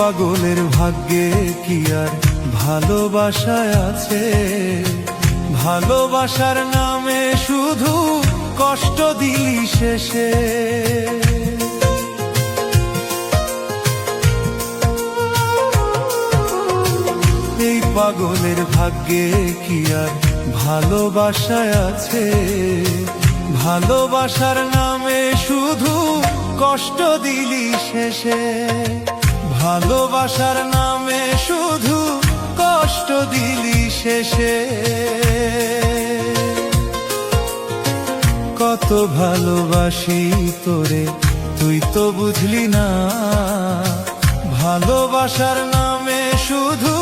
পাগলের ভাগ্যে কি আর ভালোবাসায় আছে? ভালোবাসার নামে শুধু কষ্ট দিলি শেষে। এই পাগলের ভাগ্যে কি আর ভালোবাসায় আছে? ভালোবাসার নামে শুধু কষ্ট দিলি শেষে। ভালোবাসার নামে শুধু কষ্ট দিলি শেষে। কত ভালোবাসি তোরে তুই তো বুঝলি না। ভালোবাসার নামে শুধু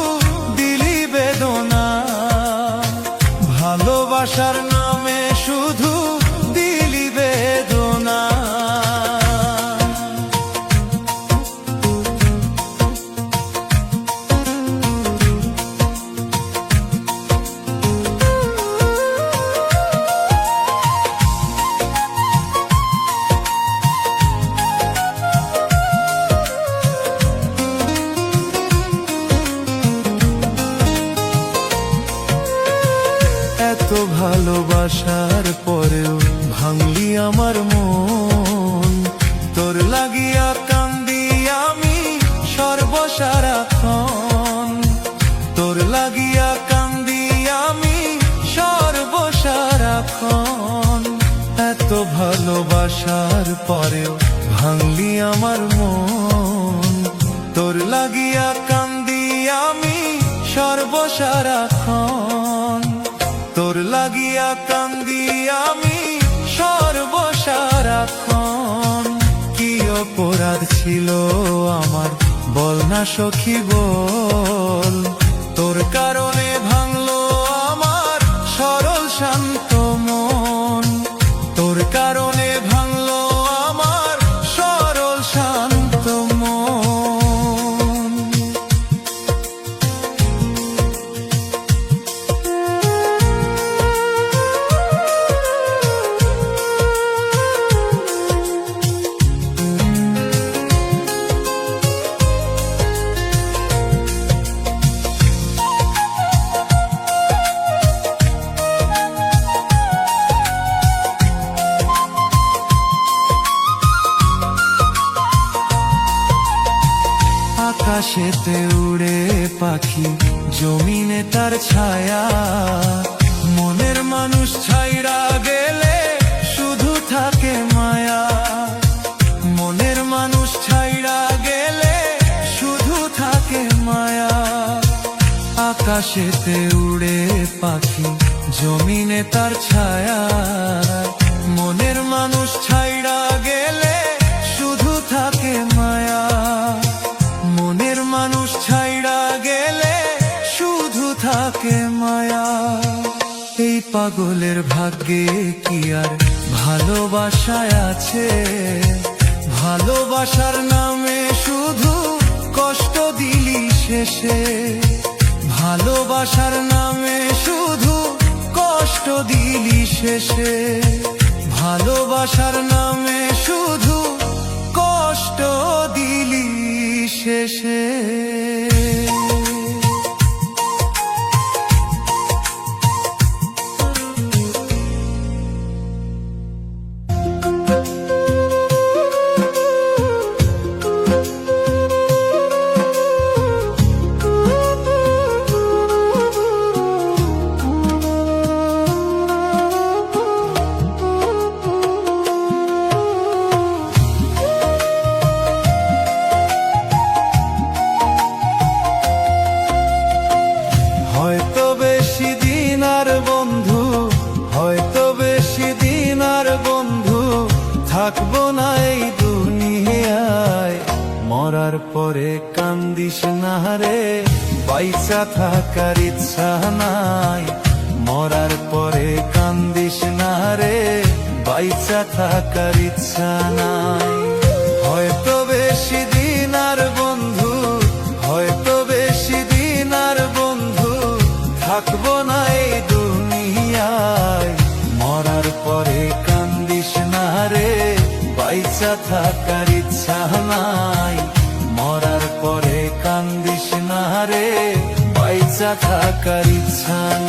দিলি বেদনা। ভালোবাসার নামে শুধু দিলি বেদনা। এত ভালোবাসার পরেও ভাঙলি আমার মন। তোর লাগিয়া কান্দি আমি সর্বসারাক্ষণ। তোর লাগিয়া কান্দি আমি সর্বসারাক্ষণ। এত ভালোবাসার পরেও ভাঙলি আমার মন। তোর লাগিয়া কান্দি আমি সর্বসারাক্ষণ। তোর লাগিয়া কান্দি আমি সর্বসারাক্ষণ। কি অপরাধ ছিল আমার বল না সখী বল। তোর কারণে ভাঙলো আমার সরল শান্ত মন। তোর কারণে ভাঙলো আমার সরল শান্ত মন। আকাশেতে উড়ে পাখি জমিনে তার ছায়া। মনের মানুষ ছাইরা গেলে শুধু থাকে মায়া। মনের মানুষ ছাইরা গেলে শুধু থাকে মায়া। আকাশেতে উড়ে পাখি জমিনে তার ছায়া। মনের মানুষ ছাইরা গেলে শুধু থাকে মায়া। মনের মানুষ ছাইড়া গেলে শুধু থাকে মায়া। এই পাগলের ভাগ্যে কি আর ভালোবাসায় আছে? ভালোবাসার নামে শুধু কষ্ট দিলি শেষে। ভালোবাসার নামে শুধু কষ্ট দিলি শেষে। ভালোবাসার নামে শুধু কষ্ট দিলি শেষে। হয়তো বেশি দিন আর বন্ধু, হয়তো বেশি দিন আর বন্ধু থাকবো না এই দুনিয়ায়। মরার পরে কান্দিস না রে, পয়সা থাকার ইচ্ছা নাই। মরার পরে কান্দিস না রে, পয়সা থাকার ইচ্ছা নাই। হয়তো বেশি দিন আর বন্ধু, হয়তো বেশি দিন আর বন্ধু থাকবো না এই দুনিয়ায়। মরার পরে কান্দিস না রে, পয়সা থাকার ইচ্ছা নাই। মরার পরে থাকার ইচ্ছা